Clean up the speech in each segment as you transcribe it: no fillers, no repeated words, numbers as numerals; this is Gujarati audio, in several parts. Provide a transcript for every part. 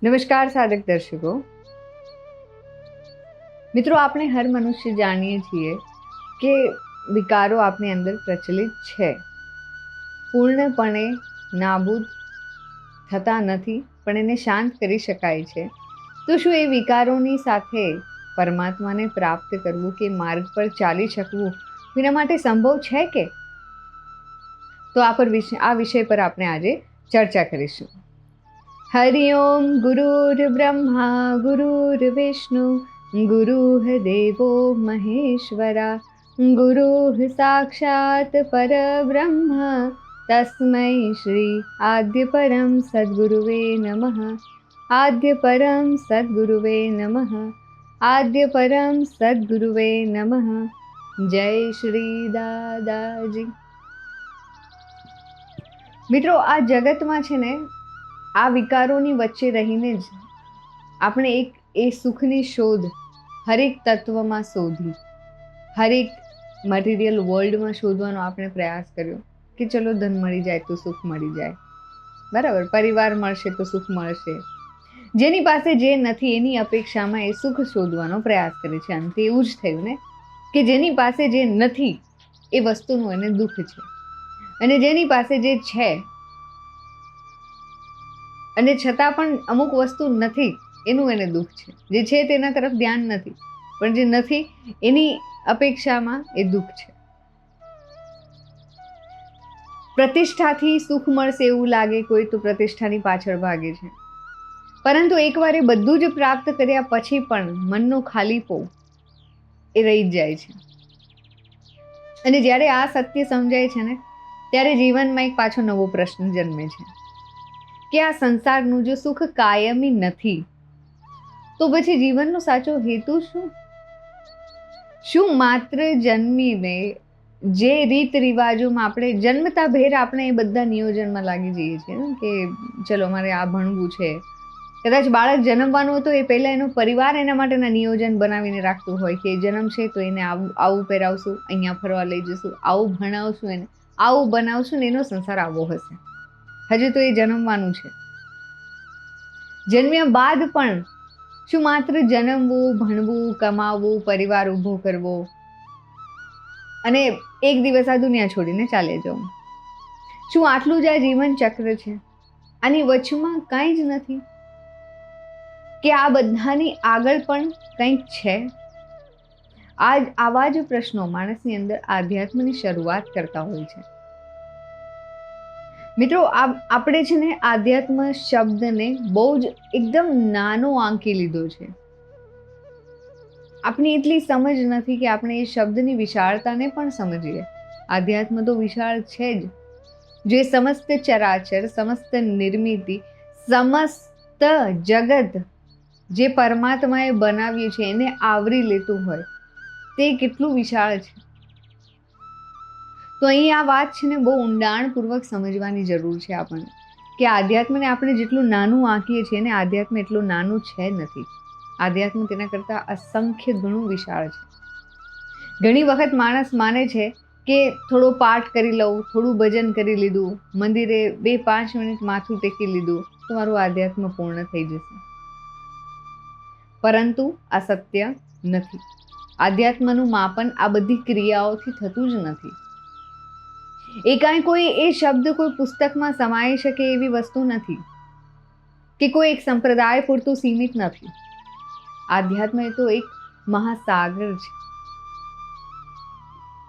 નમસ્કાર સાધક દર્શકો મિત્રો, આપણે હર મનુષ્ય જાણીએ છીએ કે વિકારો આપણી અંદર પ્રચલિત છે, પૂર્ણપણે નાબૂદ થતા નથી, પણ એને શાંત કરી શકાય છે. તો શું એ વિકારોની સાથે પરમાત્માને પ્રાપ્ત કરવું કે માર્ગ પર ચાલી શકવું એના માટે સંભવ છે કે? તો આ વિષય પર આપણે આજે ચર્ચા કરીશું. हरि ओम गुरुर्ब्रह्मा गुरुर्विष्णु गुरुर्देवो महेश्वरा गुरुः साक्षात् परब्रह्म तस्मै श्री आद्य परम सद्गुरुवे नमः. आद्य परम सद्गुरुवे नमः. आद्य परम सद्गुरुवे नमः. जय श्री दादाजी. મિત્રો, આ જગતમાં છે ને, આ વિકારોની વચ્ચે રહીને જ આપણે એ સુખની શોધ હરેક તત્વમાં શોધી, હરેક મટીરિયલ વર્લ્ડમાં શોધવાનો આપણે પ્રયાસ કર્યો કે ચલો ધન મળી જાય તો સુખ મળી જાય, બરાબર, પરિવાર મળશે તો સુખ મળશે. જેની પાસે જે નથી એની અપેક્ષામાં એ સુખ શોધવાનો પ્રયાસ કરે છે. અંતે એવું જ થયું ને કે જેની પાસે જે નથી એ વસ્તુનું એને દુઃખ છે, અને જેની પાસે જે છે અને છતાં પણ અમુક વસ્તુ નથી એનું એને દુઃખ છે. જે છે તેના તરફ ધ્યાન નથી, પણ જે નથી એની અપેક્ષામાં એ દુઃખ છે. પ્રતિષ્ઠાથી સુખ મળશે એવું લાગે કોઈ તો પ્રતિષ્ઠાની પાછળ ભાગે છે, પરંતુ એકવાર એ બધું જ પ્રાપ્ત કર્યા પછી પણ મનનો ખાલીપો એ રહી જ જાય છે. અને જ્યારે આ સત્ય સમજાય છે ને, ત્યારે જીવનમાં એક પાછો નવો પ્રશ્ન જન્મે છે કે આ સંસારનું જો સુખ કાયમી નથી તો પછી જીવનનો સાચો હેતુ શું? શું માત્ર જન્મીને જે રીત રિવાજોમાં આપણે જન્મતા ભેર આપણે એ બધા નિયોજનમાં લાગી જઈએ છીએ ને કે ચલો અમારે આ ભણવું છે. કદાચ બાળક જન્મવાનું હતું એ પહેલા એનો પરિવાર એના માટેના નિયોજન બનાવીને રાખતું હોય કે જન્મ છે તો એને આવું પહેરાવશું, અહીંયા ફરવા લઈ જશું, આવું ભણાવશું, એને આવું બનાવશું ને એનો સંસાર આવો હશે. હજુ તો એ જન્મવાનું છે. જન્મ્યા બાદ પણ શું માત્ર જન્મવું, ભણવું, કમાવવું, પરિવાર ઊભો કરવો અને એક દિવસ આ દુનિયા છોડીને ચાલે જવું, શું આટલું જ આ જીવન ચક્ર છે? આની વચમાં કંઈ જ નથી કે આ બધાની આગળ પણ કંઈક છે? આવા જ પ્રશ્નો માણસની અંદર આધ્યાત્મની શરૂઆત કરતા હોય છે. મિત્રો, આપણે છે ને આધ્યાત્મ શબ્દને બહુ જ એકદમ નાનો આંકી લીધો છે. આપણી એટલી સમજ નથી કે આપણે એ શબ્દની વિશાળતાને પણ સમજીએ. આધ્યાત્મ તો વિશાળ છે જ, જે સમસ્ત ચરાચર, સમસ્ત નિર્મિતિ, સમસ્ત જગત જે પરમાત્માએ બનાવ્યું છે એને આવરી લેતું હોય તે કેટલું વિશાળ છે. તો અહીં આ વાત છે ને બહુ ઊંડાણપૂર્વક સમજવાની જરૂર છે આપણને કે આધ્યાત્મને આપણે જેટલું નાનું આંકીએ છીએ ને, આધ્યાત્મ એટલું નાનું છે નથી. આધ્યાત્મ તેના કરતાં અસંખ્ય ઘણું વિશાળ છે. ઘણી વખત માણસ માને છે કે થોડો પાઠ કરી લઉં, થોડું ભજન કરી લીધું, મંદિરે 2-5 મિનિટ માથું ટેકી લીધું તો મારું આધ્યાત્મ પૂર્ણ થઈ જશે. પરંતુ આ સત્ય નથી. આધ્યાત્મનું માપન આ બધી ક્રિયાઓથી થતું જ નથી. કોઈ એ શબ્દ કોઈ પુસ્તકમાં સમાઈ શકે એવી વસ્તુ નથી કે કોઈ એક સંપ્રદાય પૂરતું સીમિત નથી. આધ્યાત્મ એ તો એક મહાસાગર છે.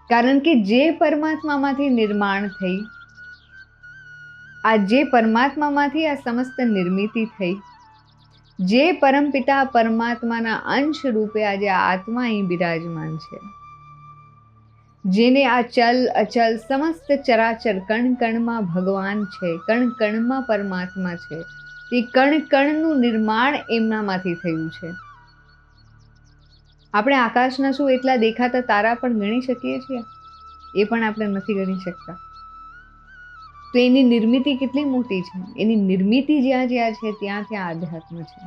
કારણ કે જે પરમાત્મામાંથી નિર્માણ થઈ, જે પરમાત્મામાંથી આ સમસ્ત નિર્મિતિ થઈ, જે પરમપિતા પરમાત્માના અંશ રૂપે આજે આત્મા અહીં બિરાજમાન છે, જેને આ ચલ અચલ સમસ્ત ચરાચર કણ કણમાં ભગવાન છે, કણ કણમાં પરમાત્મા છે, તે કણ કણનું નિર્માણ એમનામાંથી થયું છે. આપણે આકાશના શું એટલા દેખાતા તારા પણ ગણી શકીએ છીએ? એ પણ આપણે નથી ગણી શકતા. તો એની નિર્મિતિ કેટલી મોટી છે. એની નિર્મિતિ જ્યાં જ્યાં છે ત્યાં ત્યાં આધ્યાત્મ છે.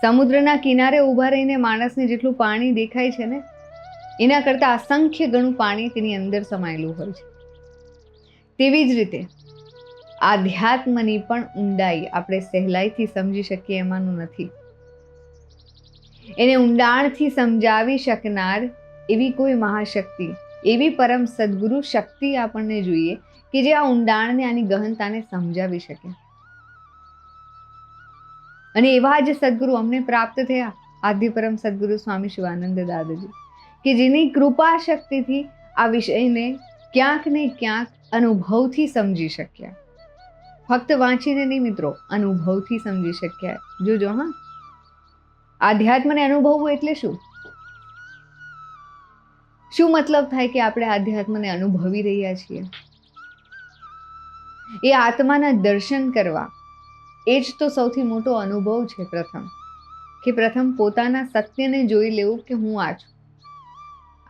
સમુદ્રના કિનારે ઊભા રહીને માણસને જેટલું પાણી દેખાય છે ને, એના કરતાં અસંખ્ય ગણું પાણી તેની અંદર સમાયેલું હોય છે. તેવી જ રીતે આધ્યાત્મની પણ ઊંડાઈ આપણે સહેલાઈથી સમજી શકીએ એમાંનું નથી. એને ઊંડાણથી સમજાવી શકનાર એવી કોઈ મહાશક્તિ, એવી પરમ સદગુરુ શક્તિ આપણને જોઈએ કે જે આ ઊંડાણને, આની ગહનતાને સમજાવી શકે. અને એવા જ સદગુરુ અમને પ્રાપ્ત થયા, આદ્ય પરમ સદગુરુ સ્વામી શિવાનંદ દાદાજી, કે જેની કૃપા શક્તિથી આ વિષયને ક્યાંક ને ક્યાંક અનુભવથી સમજી શક્યા. ફક્ત વાંચીને નહીં મિત્રો, અનુભવથી સમજી શક્યા. જોજો હા, આધ્યાત્મને અનુભવવું એટલે શું? શું મતલબ થાય કે આપણે આધ્યાત્મને અનુભવી રહ્યા છીએ? એ આત્માના દર્શન કરવા, એ જ તો સૌથી મોટો અનુભવ છે. પ્રથમ પોતાના સત્યને જોઈ લેવું કે હું આ છું.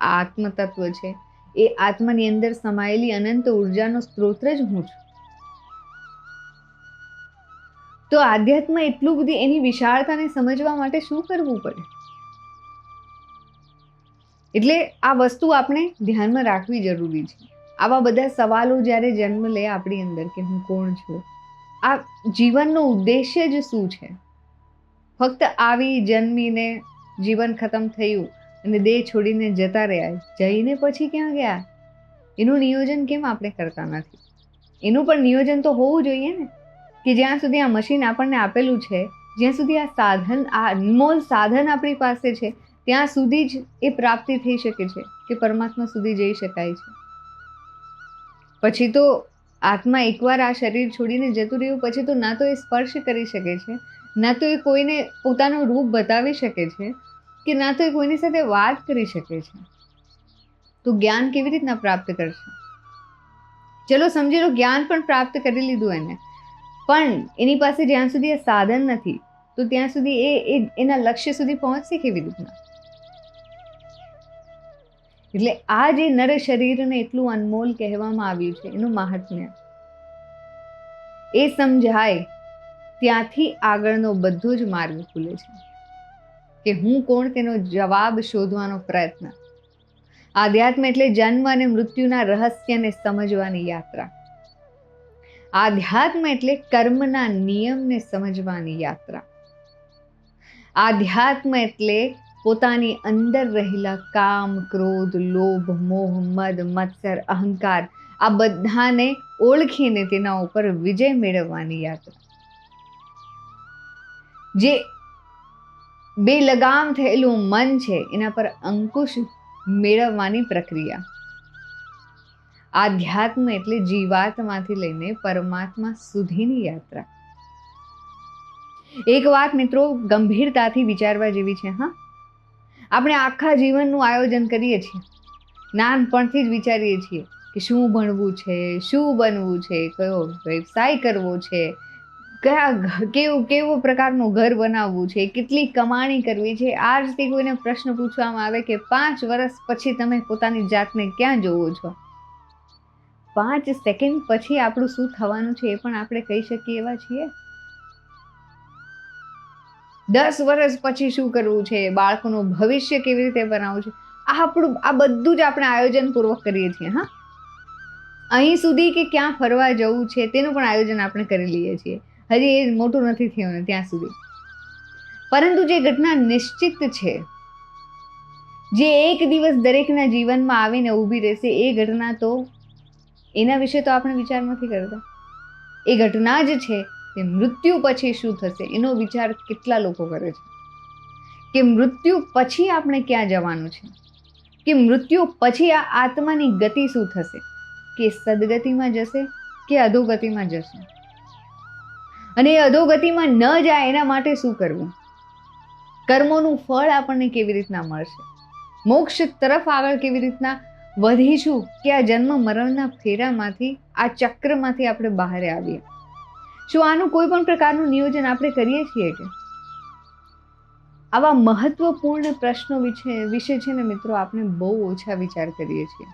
આ આત્મતત્વ છે, એ આત્માની અંદર સમાયેલી અનંત ઉર્જાનો સ્ત્રોત જ હું છું. તો આધ્યાત્મ એટલું બધી એની વિશાળતાને સમજવા માટે શું કરવું પડે? એટલે આ વસ્તુ આપણે ધ્યાનમાં રાખવી જરૂરી છે. આવા બધા સવાલો જ્યારે જન્મ લે આપણી અંદર કે હું કોણ છું, આ જીવનનો ઉદ્દેશ્ય જ શું છે? ફક્ત આવી જન્મીને જીવન ખતમ થયું અને દેહ છોડીને જતા રહ્યા, જઈને પછી ક્યાં ગયા? એનું નિયોજન કેમ આપણે કરતા નથી? એનું પણ નિયોજન તો હોવું જોઈએ ને, કે જ્યાં સુધી આ મશીન આપણને આપેલું છે, જ્યાં સુધી આ સાધન, આ અનમોલ સાધન આપણી પાસે છે, ત્યાં સુધી જ એ પ્રાપ્તિ થઈ શકે છે કે પરમાત્મા સુધી જઈ શકાય છે. પછી તો આત્મા એકવાર આ શરીર છોડીને જતું રહ્યું પછી તો ના તો એ સ્પર્શ કરી શકે છે, ના તો એ કોઈને પોતાનું રૂપ બતાવી શકે છે, કે ના તો એ કોઈની સાથે વાત કરી શકે છે. તો જ્ઞાન કેવી રીતના પ્રાપ્ત કરશે? ચલો સમજી લો, જ્ઞાન પણ પ્રાપ્ત કરી લીધું એને, પણ એની પાસે જ્યાં સુધી એ સાધન નથી, તો ત્યાં સુધી એ એના લક્ષ્ય સુધી પહોંચશે કેવી રીતના? એટલે આ જે નર શરીરને એટલું અનમોલ કહેવામાં આવ્યું છે, એનું મહાત્મ્ય એ સમજાય ત્યાંથી આગળનો બધો જ માર્ગ ખુલે છે કે હું કોણ, તેનો જવાબ શોધવાનો પ્રયત્ન. આધ્યાત્મ એટલે જન્મ અને મૃત્યુના રહસ્યને સમજવાની યાત્રા. આધ્યાત્મ એટલે કર્મના નિયમને સમજવાની યાત્રા. આધ્યાત્મ એટલે પોતાની અંદર રહેલા કામ, ક્રોધ, લોભ, મોહ, મદ, મત્સર, અહંકાર, આ બધાને ઓળખીને તેના ઉપર વિજય મેળવવાની યાત્રા. જે બે લગામ થયેલું મન છે, એના પર અંકુશ મેળવવાની પ્રક્રિયા. આધ્યાત્મ એટલે જીવાત્માથી લઈને પરમાત્મા સુધીની યાત્રા. એક વાત મિત્રો ગંભીરતાથી વિચારવા જેવી છે. હા, આપણે આખા જીવનનું આયોજન કરીએ છીએ, નાનપણથી જ વિચારીએ છીએ કે શું ભણવું છે, શું બનવું છે, કયો વ્યવસાય કરવો છે, કેવો પ્રકારનું ઘર બનાવવું છે, કેટલી કમાણી કરવી છે. આજથી કોઈને પ્રશ્ન પૂછવામાં આવે કે 5 વર્ષ પછી તમે પોતાની જાતને ક્યાં જોવો છો, 5 સેકન્ડ પછી આપણું શું થવાનું છે એ પણ આપણે કહી શકીએ એવા છીએ? 10 વર્ષ પછી શું કરવું છે, બાળકોનું ભવિષ્ય કેવી રીતે બનાવવું છે, આ બધું જ આપણે આયોજન પૂર્વક કરીએ છીએ. હા, અહીં સુધી કે ક્યાં ફરવા જવું છે તેનું પણ આયોજન આપણે કરી લઈએ છીએ, હજી એ મોટું નથી થયું ને ત્યાં સુધી. પરંતુ જે ઘટના નિશ્ચિત છે, જે એક દિવસ દરેકના જીવનમાં આવીને ઊભી રહેશે, એ ઘટના તો એના વિશે તો આપણે વિચાર નથી કરતા. એ ઘટના જ છે કે મૃત્યુ પછી શું થશે એનો વિચાર કેટલા લોકો કરે છે, કે મૃત્યુ પછી આપણે ક્યાં જવાનું છે, કે મૃત્યુ પછી આ આત્માની ગતિ શું થશે, કે સદગતિમાં જશે કે અધોગતિમાં જશે, અને એ અધોગતિમાં ન જાય એના માટે શું કરવું, કર્મોનું ફળ આપણને કેવી રીતના મળશે, મોક્ષ તરફ આગળ કેવી રીતના વધીશું, કે આ જન્મ મરણના ફેરામાંથી, આ ચક્રમાંથી આપણે બહાર આવીએ. શું આનું કોઈ પણ પ્રકારનું નિયોજન આપણે કરીએ છીએ કે? આવા મહત્વપૂર્ણ પ્રશ્નો વિશે છે ને મિત્રો, આપણે બહુ ઓછા વિચાર કરીએ છીએ.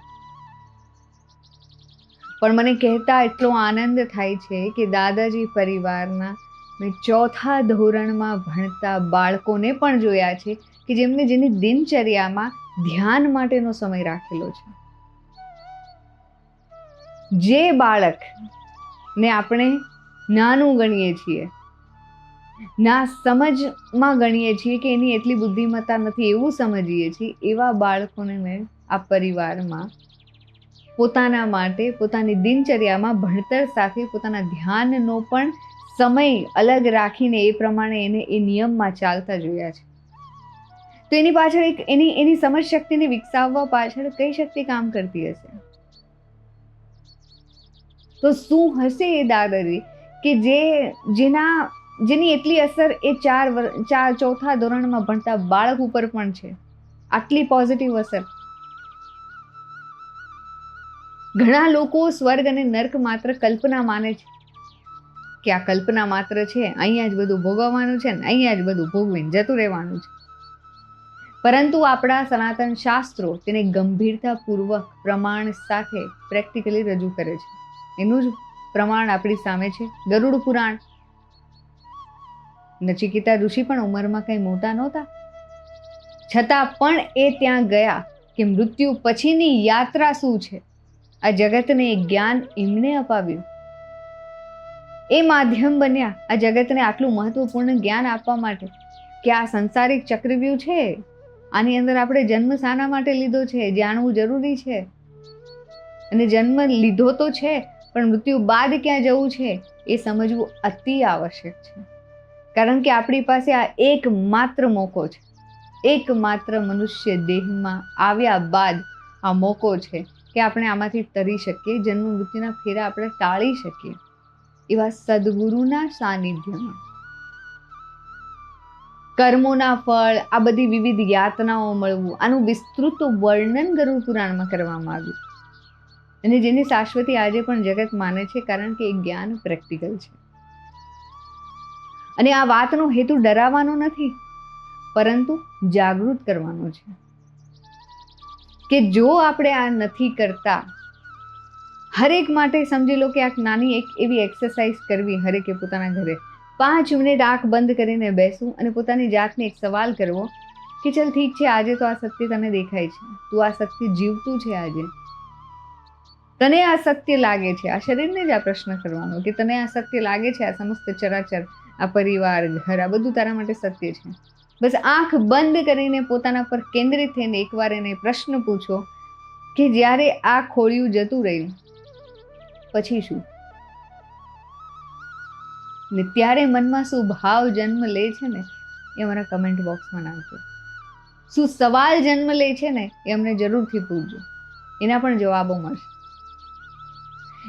પણ મને કહેતા એટલો આનંદ થાય છે કે દાદાજી પરિવારના મેં 4થા ધોરણમાં ભણતા બાળકોને પણ જોયા છે કે જેની દિનચર્યામાં ધ્યાન માટેનો સમય રાખેલો છે. જે બાળક ને આપણે નાનું ગણીએ છીએ, ના સમજમાં ગણીએ છીએ કે એની એટલી બુદ્ધિમત્તા નથી એવું સમજીએ છીએ, એવા બાળકોને મેં આ પરિવારમાં પોતાના માટે પોતાની દિનચર્યામાં ભણતર સાથે પોતાના ધ્યાનનો પણ સમય અલગ રાખીને એ પ્રમાણે એને એ નિયમમાં ચાલતા જોયા છે. તો એની પાછળ એક એની સમજ શક્તિને વિકસાવવા પાછળ કઈ શક્તિ કામ કરતી હશે? તો શું હશે એ દાદાજી કે જેની એટલી અસર એ ચોથા ધોરણમાં ભણતા બાળક ઉપર પણ છે, આટલી પોઝિટિવ અસર. ઘણા લોકો સ્વર્ગ અને નર્ક માત્ર કલ્પના માને છે કે આ કલ્પના માત્ર છે, અહીંયા જ બધું ભોગવવાનું છે ને અહીંયા જ બધું ભોગવીને જતું રહેવાનું છે. પરંતુ આપણા સનાતન શાસ્ત્રો તેને ગંભીરતાપૂર્વક પ્રમાણ સાથે પ્રેક્ટિકલી રજૂ કરે છે. એનું જ પ્રમાણ આપણી સામે છે ગરુડ પુરાણ. નચિકેતા ઋષિ પણ ઉંમરમાં કંઈ મોટા નહોતા, છતાં પણ એ ત્યાં ગયા કે મૃત્યુ પછીની યાત્રા શું છે આ જગતને જ્ઞાન એમને અપાવ્યું. એ માધ્યમ બન્યા આ જગતને આટલું મહત્વપૂર્ણ જ્ઞાન આપવા માટે કે આ સંસારિક ચક્રવ્યૂહ છે, આની અંદર આપણે જન્મ શાના માટે લીધો છે જાણવું જરૂરી છે. અને જન્મ લીધો તો છે પણ મૃત્યુ બાદ ક્યાં જવું છે એ સમજવું અતિ આવશ્યક છે. કારણ કે આપણી પાસે આ એકમાત્ર મોકો છે, એકમાત્ર મનુષ્ય દેહમાં આવ્યા બાદ આ મોકો છે કે આપણે આમાંથી તરી શકીએ, જન્મ મૃત્યુના ફેરા આપણે ટાળી શકીએ એવા સદગુરુના સાનિધ્યમાં. કર્મોના ફળ, આ બધી વિવિધ યાતનાઓ મળવું, આનું વિસ્તૃત વર્ણન ગરુડ પુરાણમાં કરવામાં આવ્યું. અને જેની શાશ્વતી આજે પણ જગત માને છે કારણ કે એ જ્ઞાન પ્રેક્ટિકલ છે. અને આ વાતનો હેતુ ડરાવવાનો નથી પરંતુ જાગૃત કરવાનો છે કે જો આપણે આ નથી કરતા, હરેક માટે સમજી લો કે આ નાની એક એવી એક્સરસાઇઝ કરવી, હરેકે પોતાના ઘરે 5 મિનિટ આંખ બંધ કરીને બેસવું અને પોતાની જાતને એક સવાલ કરવો કે ચલ ઠીક છે, આજે તો આ સત્ય તને દેખાય છે, તું આ સત્ય જીવતું છે, આજે તને આ સત્ય લાગે છે, આ શરીરને જ આ પ્રશ્ન કરવાનો કે તને આ સત્ય લાગે છે, આ સમસ્ત ચરાચર, આ પરિવાર, ઘર, આ બધું તારા માટે સત્ય છે. બસ આંખ બંધ કરીને પોતાના પર કેન્દ્રિત થઈને એકવાર એને પ્રશ્ન પૂછો કે જ્યારે આ ખોળિયું જતું રહ્યું પછી શું? ને ત્યારે મનમાં શું ભાવ જન્મ લે છે ને એ અમારા કમેન્ટ બોક્સમાં નાખજો. શું સવાલ જન્મ લે છે ને એ અમને જરૂરથી પૂછજો, એના પણ જવાબો મળશે.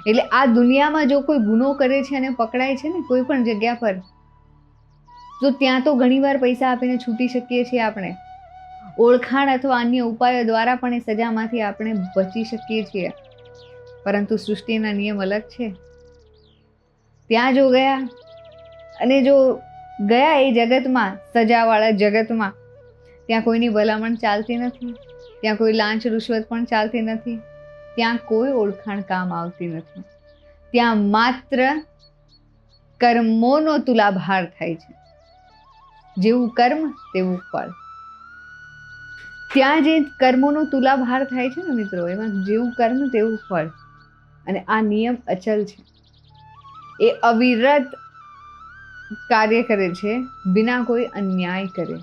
એટલે આ દુનિયામાં જો કોઈ ગુનો કરે છે અને પકડાય છે ને કોઈ પણ જગ્યા પર, તો ત્યાં તો ઘણીવાર પૈસા આપીને છૂટી શકીએ છીએ આપણે, ઓળખાણ અથવા અન્ય ઉપાયો દ્વારા પણ એ સજામાંથી આપણે બચી શકીએ છીએ. પરંતુ સૃષ્ટિના નિયમ અલગ છે. ત્યાં જો ગયા અને જો ગયા એ જગતમાં, સજાવાળા જગતમાં, ત્યાં કોઈની ભલામણ ચાલતી નથી, ત્યાં કોઈ લાંચ રૂશ્વત પણ ચાલતી નથી, ત્યાં કોઈ ઓળખાણ કામ આવતી નથી. ત્યાં માત્ર કર્મોનો તુલાભાર થાય છે, જેવું કર્મ તેવું ફળ. ત્યાં જે કર્મોનો તુલાભાર થાય છે ને મિત્રો, એમાં જેવું કર્મ તેવું ફળ. અને આ નિયમ અચલ છે, એ અવિરત કાર્ય કરે છે બિના કોઈ અન્યાય કરે.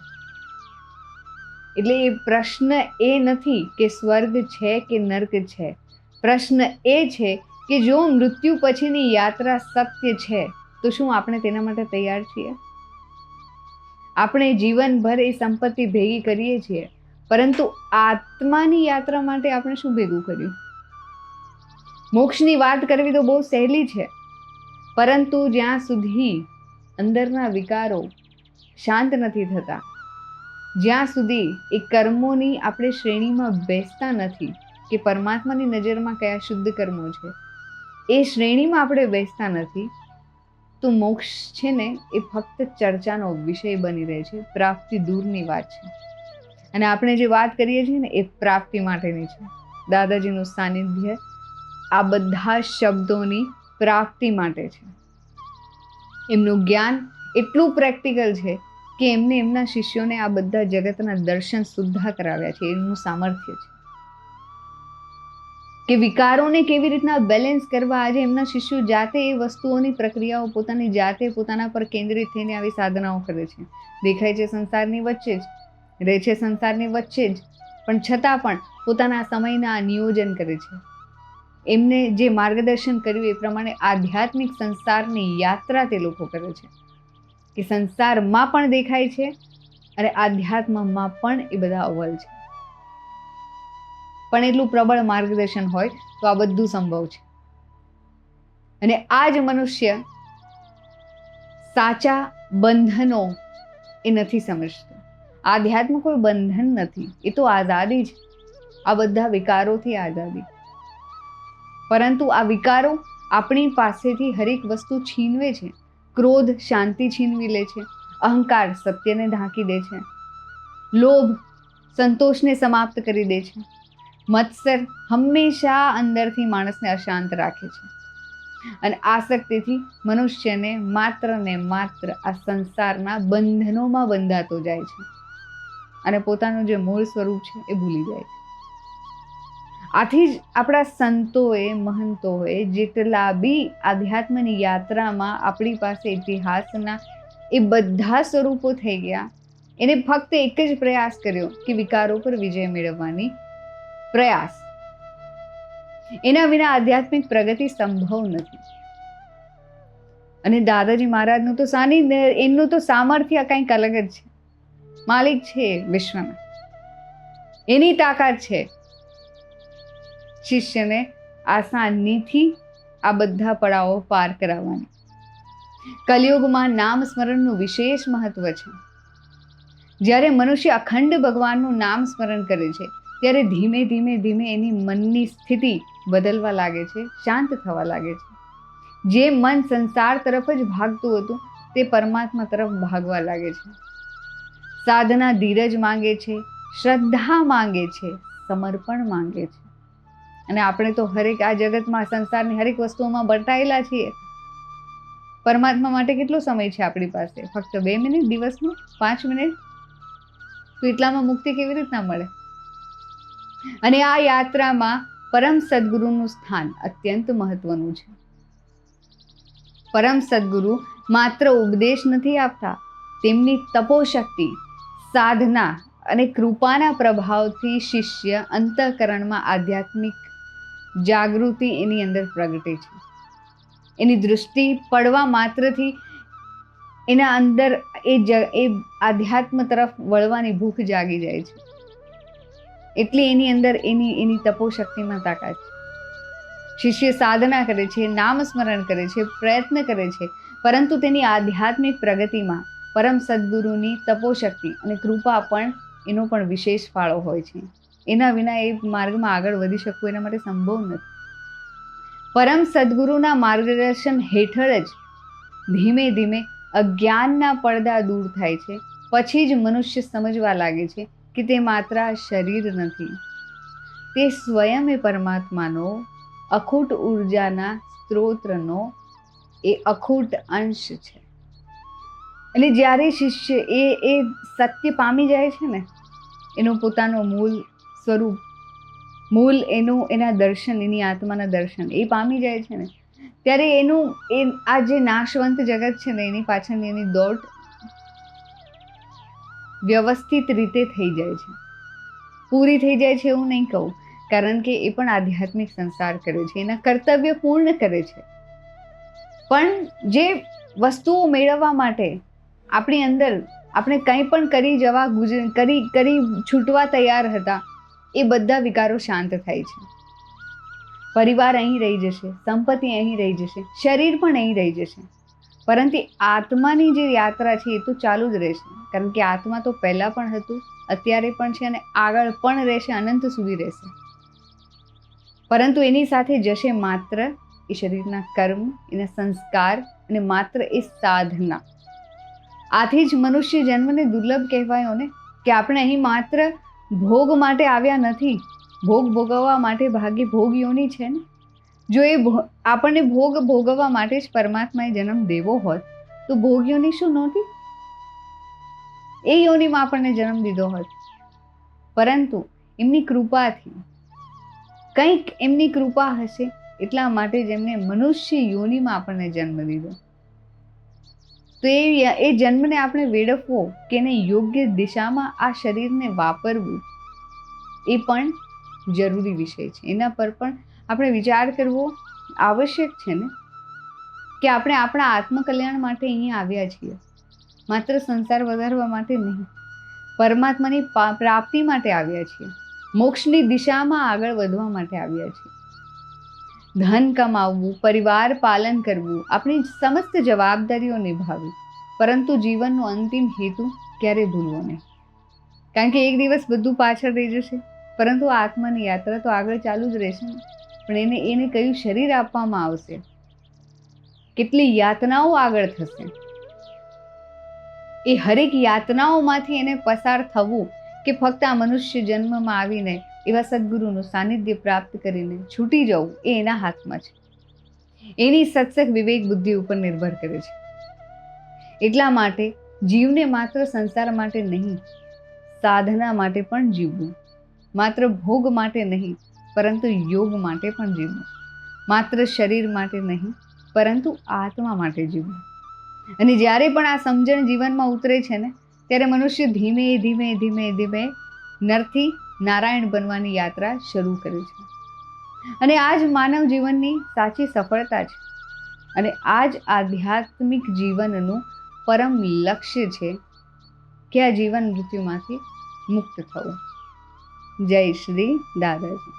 એટલે એ પ્રશ્ન એ નથી કે સ્વર્ગ છે કે નર્ક છે, પ્રશ્ન એ છે કે જો મૃત્યુ પછીની યાત્રા સત્ય છે તો શું આપણે તેના માટે તૈયાર છીએ? આપણે જીવનભર એ સંપત્તિ ભેગી કરીએ છીએ, પરંતુ આત્માની યાત્રા માટે આપણે શું ભેગું કર્યું? મોક્ષની વાત કરવી તો બહુ સહેલી છે, પરંતુ જ્યાં સુધી અંદરના વિકારો શાંત નથી થતા, જ્યાં સુધી એ કર્મોની આપણે શ્રેણીમાં બેસતા નથી કે પરમાત્માની નજરમાં કયા શુદ્ધ કર્મો છે, એ શ્રેણીમાં આપણે બેસતા નથી, તો મોક્ષ છે ને એ ફક્ત ચર્ચાનો વિષય બની રહે છે, પ્રાપ્તિ દૂરની વાત છે. અને આપણે જે વાત કરીએ છીએ ને એ પ્રાપ્તિ માટેની છે. દાદાજીનું સાનિધ્ય આ બધા શબ્દોની પ્રાપ્તિ માટે છે. એમનું જ્ઞાન એટલું પ્રેક્ટિકલ છે કે એમને એમના શિષ્યોને આ બધા જગતના દર્શન સુદ્ધા કરાવ્યા છે, એમનું સામર્થ્ય છે. કે વિકારોને કેવી રીતના બેલેન્સ કરવા આજે એમના શિષ્યો જાતે એ વસ્તુઓની પ્રક્રિયાઓ પોતાની જાતે પોતાના પર કેન્દ્રિત થઈને આવી સાધનાઓ કરે છે. દેખાય છે સંસારની વચ્ચે જ, રહે છે સંસારની વચ્ચે જ, પણ છતાં પણ પોતાના સમયના નિયોજન કરે છે. એમને જે માર્ગદર્શન કર્યું એ પ્રમાણે આધ્યાત્મિક સંસારની યાત્રા તે લોકો કરે છે કે સંસારમાં પણ દેખાય છે અને આધ્યાત્મમાં પણ એ બધા અવ્વલ છે. પણ એટલું પ્રબળ માર્ગદર્શન હોય તો આ બધું સંભવ છે. અને આ જ મનુષ્ય સાચા બંધનો એ નથી સમજતો. આધ્યાત્મ કોઈ બંધન નથી, એ તો આઝાદી છે. આ બધા વિકારોથી આઝાદી. પરંતુ આ વિકારો આપણી પાસેથી હરેક વસ્તુ છીનવે છે. ક્રોધ શાંતિ છીનવી લે છે, અહંકાર સત્યને ઢાંકી દે છે, લોભ સંતોષને સમાપ્ત કરી દે છે, મત્સર હંમેશા અંદરથી માણસને અશાંત રાખે છે અને આસક્તિથી મનુષ્યને માત્ર ને માત્ર આ સંસારના બંધનોમાં બંધાતો જાય છે અને પોતાનું જે મૂળ સ્વરૂપ છે એ ભૂલી જાય છે. આથી જ આપણા સંતોએ મહંતોએ જેટલા બી આધ્યાત્મની યાત્રામાં આપણી પાસે ઇતિહાસના એ બધા સ્વરૂપો થઈ ગયા, એને ફક્ત એક જ પ્રયાસ કર્યો કે વિકારો પર વિજય મેળવવાની પ્રયાસ. એના વિના આધ્યાત્મિક પ્રગતિ સંભવ નથી. અને દાદાજી મહારાજનું તો એમનું તો સામર્થ્ય કંઈક અલગ જ છે. માલિક છે વિશ્વના, એની તાકાત છે શિષ્યને આસાનીથી આ બધા પડાવો પાર કરાવવાની. કલિયુગમાં નામ સ્મરણનું વિશેષ મહત્વ છે. જ્યારે મનુષ્ય અખંડ ભગવાનનું નામ સ્મરણ કરે છે ત્યારે ધીમે ધીમે ધીમે એની મનની સ્થિતિ બદલવા લાગે છે, શાંત થવા લાગે છે. જે મન સંસાર તરફ જ ભાગતું હતું તે પરમાત્મા તરફ ભાગવા લાગે છે. સાધના ધીરજ માંગે છે, શ્રદ્ધા માંગે છે, સમર્પણ માંગે છે. અને આપણે તો હરેક આ જગતમાં સંસારની હરેક વસ્તુઓમાં બટાયેલા છીએ. પરમાત્મા માટે કેટલો સમય છે આપણી પાસે? ફક્ત 2 મિનિટ દિવસમાં, 5 મિનિટ. તો એટલામાં મુક્તિ કેવી રીતના મળે? અને આ યાત્રામાં પરમ સદગુરુનું સ્થાન અત્યંત મહત્વનું છે. પરમ સદગુરુ માત્ર ઉપદેશ નથી આપતા, તેમની તપોશક્તિ, સાધના અને કૃપાના પ્રભાવથી શિષ્ય અંતઃકરણમાં આધ્યાત્મિક જાગૃતિ એની અંદર પ્રગટે છે. એની દૃષ્ટિ પડવા માત્રથી એના અંદર એ આધ્યાત્મ તરફ વળવાની ભૂખ જાગી જાય છે. એટલે એની અંદર એની તપોશક્તિમાં તાકાત છે. શિષ્ય સાધના કરે છે, નામ સ્મરણ કરે છે, પ્રયત્ન કરે છે, પરંતુ તેની આધ્યાત્મિક પ્રગતિમાં પરમ સદગુરુની તપોશક્તિ અને કૃપા પણ એનો પણ વિશેષ ફાળો હોય છે. એના વિના એ માર્ગમાં આગળ વધી શકવું એના માટે સંભવ નથી. પરમ સદગુરુના માર્ગદર્શન હેઠળ જ ધીમે ધીમે અજ્ઞાનના પડદા દૂર થાય છે. પછી જ મનુષ્ય સમજવા લાગે છે કે તે માત્ર શરીર નથી, તે સ્વયં એ પરમાત્માનો અખૂટ ઉર્જાના સ્ત્રોતનો એ અખૂટ અંશ છે. એટલે જ્યારે શિષ્ય એ સત્ય પામી જાય છે ને, એનું પોતાનું મૂળ સ્વરૂપ, મૂળ એના દર્શન, એની આત્માના દર્શન એ પામી જાય છે ને, ત્યારે આ જે નાશવંત જગત છે ને એની પાછળની એની દોડ વ્યવસ્થિત રીતે થઈ જાય છે, પૂરી થઈ જાય છે એવું નહીં કહું, કારણ કે એ પણ આધ્યાત્મિક સંસાર કરે છે, એના કર્તવ્ય પૂર્ણ કરે છે. પણ જે વસ્તુઓ મેળવવા માટે આપણી અંદર આપણે કંઈ પણ કરી છૂટવા તૈયાર હતા, એ બધા વિકારો શાંત થાય છે. પરિવાર અહીં રહી જશે, સંપત્તિ અહીં રહી જશે, શરીર પણ અહીં રહી જશે, પરંતુ આત્માની જે યાત્રા છે એ તો ચાલુ જ રહેશે. કારણ કે આત્મા તો પહેલા પણ હતું, અત્યારે પણ છે અને આગળ પણ રહેશે, અનંત સુધી રહેશે. પરંતુ એની સાથે જશે માત્ર એ શરીરના કર્મ, એના સંસ્કાર અને માત્ર એ સાધના. આથી જ મનુષ્ય જન્મને દુર્લભ કહેવાયો ને, કે આપણે અહીં માત્ર ભોગ માટે આવ્યા નથી, ભોગ ભોગવવા માટે ભાગ્ય ભોગ યોની છે ને. જો એ આપણને ભોગ ભોગવવા માટે જ પરમાત્માએ જન્મ દેવો હોત તો ભોગ યોની શું નહોતી? એ યોનીમાં આપણને જન્મ દીધો હોત. પરંતુ એમની કૃપાથી કંઈક એમની કૃપા હશે, એટલા માટે જ એમને મનુષ્ય યોનિમાં આપણને જન્મ દીધો. તો એ જન્મને આપણે વેડફવો કે એને યોગ્ય દિશામાં આ શરીરને વાપરવું એ પણ જરૂરી વિષય છે. એના પર પણ આપણે વિચાર કરવો આવશ્યક છે ને, કે આપણે આપણા આત્મકલ્યાણ માટે અહીંયા આવ્યા છીએ, માત્ર સંસાર વધારવા માટે નહીં, પરમાત્માની પ્રાપ્તિ માટે આવ્યા છીએ, મોક્ષની દિશામાં આગળ વધવા માટે આવ્યા છીએ. ધન કમાવવું, પરિવાર પાલન કરવું, આપણી સમસ્ત જવાબદારીઓ નિભાવવી, પરંતુ જીવનનો અંતિમ હેતુ ક્યારે ભૂલવો નહીં. કારણ કે એક દિવસ બધું પાછળ રહી જશે, પરંતુ આત્માની યાત્રા તો આગળ ચાલુ જ રહેશે ને. પણ એને કયું શરીર આપવામાં આવશે, કેટલી યાતનાઓ આગળ થશે, એ હરેક યાતનાઓમાંથી એને પસાર થવું કે ફક્ત આ મનુષ્ય જન્મમાં આવીને એવા સદગુરુનું સાનિધ્ય પ્રાપ્ત કરીને છૂટી જવું, એ એના હાથમાં છે. એની સત્સંગ વિવેક બુદ્ધિ ઉપર નિર્ભર કરે છે. એટલા માટે જીવને માત્ર સંસાર માટે નહીં, સાધના માટે પણ જીવવું, માત્ર ભોગ માટે નહીં, પરંતુ યોગ માટે પણ જીવવું, માત્ર શરીર માટે નહીં, પરંતુ આત્મા માટે જીવવું. અને જ્યારે પણ આ સમજણ જીવનમાં ઉતરે છે ને, ત્યારે મનુષ્ય ધીમે ધીમે ધીમે ધીમે નરથી નારાયણ બનવાની યાત્રા શરૂ કરે છે. અને આ જ માનવ જીવનની સાચી સફળતા છે. અને આ જ આધ્યાત્મિક જીવનનું પરમ લક્ષ્ય છે કે આ જીવન મૃત્યુમાંથી મુક્ત થવું. જય શ્રી દાદાજી.